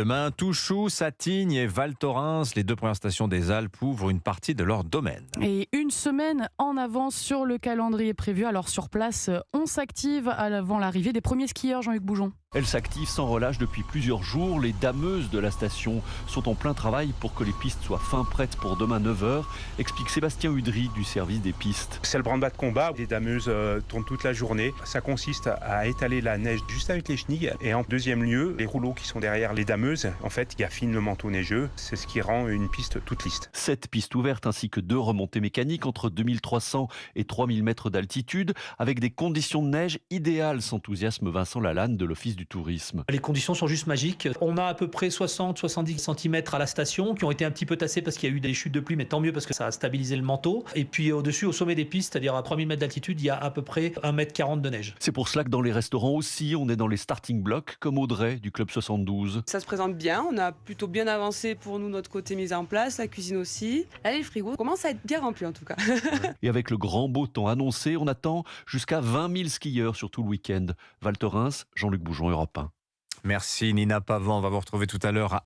Demain, Touchou, Satignes et Val Thorens, les deux premières stations des Alpes, ouvrent une partie de leur domaine. Et une semaine en avance sur le calendrier prévu. Alors sur place, on s'active avant l'arrivée des premiers skieurs, Jean-Luc Boujon. Elle s'active sans relâche depuis plusieurs jours. Les dameuses de la station sont en plein travail pour que les pistes soient fin prêtes pour demain 9h, explique Sébastien Udry du service des pistes. C'est le branle-bas de combat. Les dameuses tournent toute la journée. Ça consiste à étaler la neige juste avec les chenilles. Et en deuxième lieu, les rouleaux qui sont derrière les dameuses, en fait, qui affinent le manteau neigeux. C'est ce qui rend une piste toute lisse. 7 pistes ouvertes ainsi que 2 remontées mécaniques entre 2300 et 3000 mètres d'altitude avec des conditions de neige idéales, s'enthousiasme Vincent Lalanne de l'Office du tourisme. Les conditions sont juste magiques. On a à peu près 60-70 cm à la station qui ont été un petit peu tassés parce qu'il y a eu des chutes de pluie, mais tant mieux parce que ça a stabilisé le manteau. Et puis au-dessus, au sommet des pistes, c'est-à-dire à 3000 mètres d'altitude, il y a à peu près 1,40 m de neige. C'est pour cela que dans les restaurants aussi, on est dans les starting blocks comme Audrey du Club 72. Ça se présente bien, on a plutôt bien avancé pour nous, notre côté mise en place, la cuisine aussi. Là, les frigos commencent à être bien remplis en tout cas. Et avec le grand beau temps annoncé, on attend jusqu'à 20 000 skieurs sur tout le week-end. Val Thorens, Jean-Luc Boujon, Europe 1. Merci Nina Pavant, on va vous retrouver tout à l'heure à